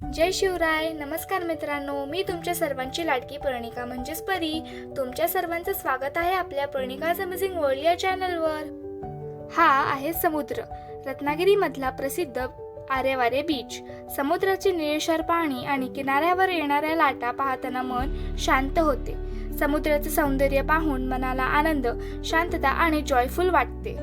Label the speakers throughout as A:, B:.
A: जय शिवराय. नमस्कार मित्रांनो, मी तुमच्या सर्वांची लाडकी पर्णिका म्हणजेच परी. तुमच्या सर्वांचं स्वागत आहे आपल्या पर्णिकाज अमेझिंग वर्ल्ड या चॅनलवर. हा आहे समुद्र, रत्नागिरीमधला प्रसिद्ध आरेवारे बीच. समुद्राचे निळेशार पाणी आणि किनाऱ्यावर येणाऱ्या लाटा पाहताना मन शांत होते. समुद्राचे सौंदर्य पाहून मनाला आनंद, शांतता आणि जॉयफुल वाटते.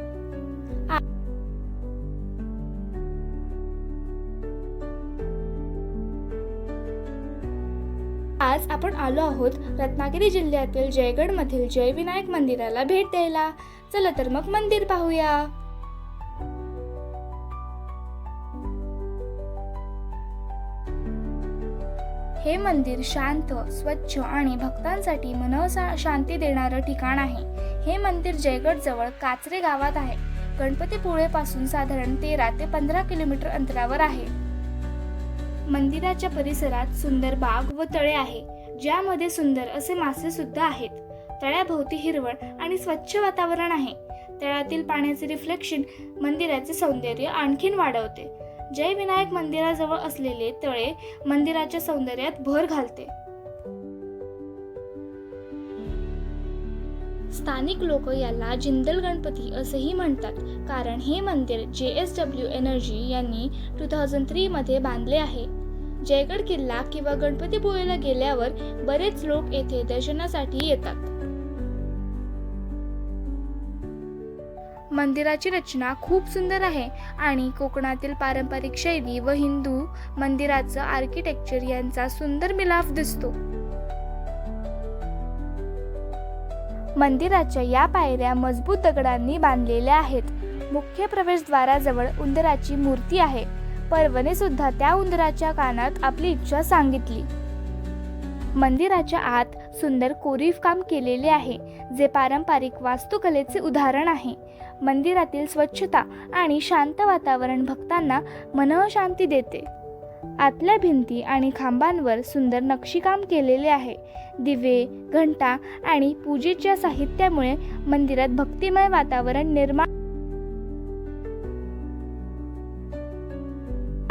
A: आज आपण आलो आहोत रत्नागिरी जिल्ह्यातील जयगड मधील जयविनायक मंदिराला भेट द्यायला. चला तर मग मंदिर पाहूया. हे मंदिर शांत, स्वच्छ आणि भक्तांसाठी मनःशांती देणारं ठिकाण आहे. हे मंदिर जयगड जवळ काचरे गावात आहे. गणपतीपुळे पासून साधारण 13 ते 15 किलोमीटर अंतरावर आहे. मंदिराच्या परिसरात सुंदर बाग व तळे आहे, ज्यामध्ये सुंदर असे मासे सुद्धा आहेत. तळ्याभोवती हिरवळ आणि स्वच्छ वातावरण आहे. तळ्यातील पाण्याचे रिफ्लेक्शन मंदिराचे सौंदर्य आणखीन वाढवते. जयविनायक मंदिराजवळ असलेले तळे मंदिराच्या सौंदर्यात भर घालते. स्थानिक लोक याला जिंदल गणपती असेही म्हणतात, कारण हे मंदिर JSW एनर्जी यांनी 2003 मध्ये बांधले आहे. जयगड किल्ला किंवा गणपतीपुळेला गेल्यावर बरेच लोक येथे दर्शनासाठी येतात. मंदिराची रचना खूप सुंदर आहे आणि कोकणातील पारंपरिक शैली व हिंदू मंदिराचं आर्किटेक्चर यांचा सुंदर मिलाफ दिसतो. मंदिराच्या या पायऱ्या मजबूत दगडांनी बांधलेल्या आहेत. मुख्य प्रवेशद्वाराजवळ उंदराची मूर्ती आहे. पर्वने सुद्धा त्या उंदराच्या कानात आपली इच्छा सांगितली. मंदिराच्या आत सुंदर कोरीव काम केलेले आहे, जे पारंपरिक वास्तुकलेचे उदाहरण आहे. मंदिरातील स्वच्छता आणि शांत वातावरण भक्तांना मनःशांती देते. आतल्या भिंती आणि खांबांवर सुंदर नक्षीकाम केलेले आहे. दिवे, घंटा आणि पूजेच्या साहित्यामुळे मंदिरात भक्तिमय वातावरण निर्माण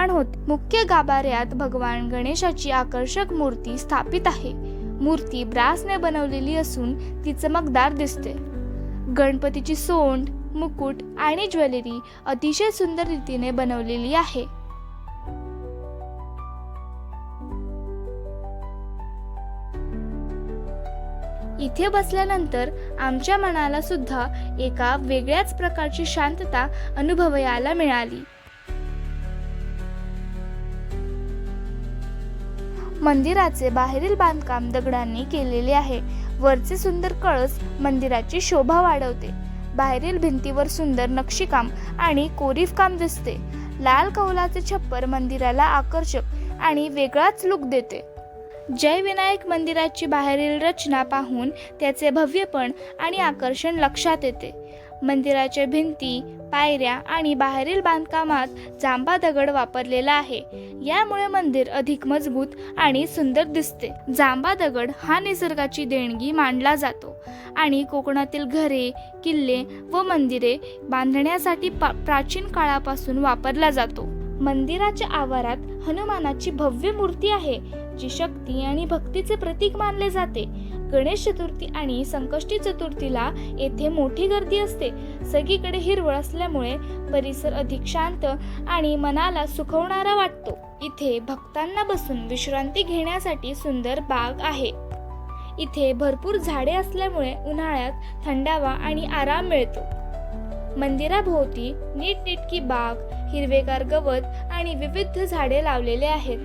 A: होते. मुख्य गाभाऱ्यात भगवान गणेशाची आकर्षक मूर्ती स्थापित आहे. मूर्ती ब्रासने बनवलेली असून ती चमकदार दिसते. गणपतीची सोंड, मुकुट आणि ज्वेलरी अतिशय सुंदर रीतीने बनवलेली आहे. इथे बसल्यानंतर आमच्या मनाला सुद्धा एका वेगळ्याच प्रकारची शांतता अनुभवायला मिळाली. मंदिराचे बाहेरील बांधकाम दगडांनी केलेले आहे. वरचे सुंदर कळस मंदिराची शोभा वाढवते. बाहेरील भिंतीवर सुंदर नक्षीकाम आणि कोरीव काम दिसते. लाल कौलाचे छप्पर मंदिराला आकर्षक आणि वेगळाच लुक देते. जयविनायक मंदिराची बाहेरील रचना पाहून त्याचे भव्यपण आणि आकर्षण लक्षात येते. मंदिराच्या भिंती, पायऱ्या आणि बाहेरील बांधकामात जांभा दगड वापरलेला आहे. यामुळे मंदिर अधिक मजबूत आणि सुंदर दिसते. जांभा दगड हा निसर्गाची देणगी मानला जातो आणि कोकणातील घरे, किल्ले व मंदिरे बांधण्यासाठी प्राचीन काळापासून वापरला जातो. मंदिराच्या आवारात हनुमानाची भव्य मूर्ती आहे, जी शक्ती आणि भक्तीचे प्रतीक मानले जाते. गणेश चतुर्थी आणि संकष्टी चतुर्थीला येथे मोठी गर्दी असते. सगळीकडे हिरवळ असल्यामुळे परिसर अधिक शांत आणि मनाला सुखवणारा वाटतो. इथे भक्तांना बसून विश्रांती घेण्यासाठी सुंदर बाग आहे. इथे भरपूर झाडे असल्यामुळे उन्हाळ्यात थंडावा आणि आराम मिळतो. मंदिराभोवती नीटनेटकी बाग, हिरवेगार गवत आणि विविध झाडे लावलेले आहेत.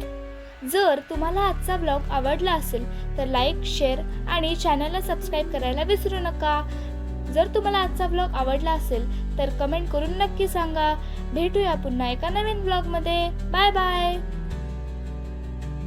A: जर तुम्हाला आजचा ब्लॉग आवडला असेल तर लाईक, शेअर आणि चॅनलला सबस्क्राईब करायला विसरू नका. जर तुम्हाला आजचा ब्लॉग आवडला असेल तर कमेंट करून नक्की सांगा. भेटूया पुन्हा एका नवीन ब्लॉगमध्ये. Bye bye.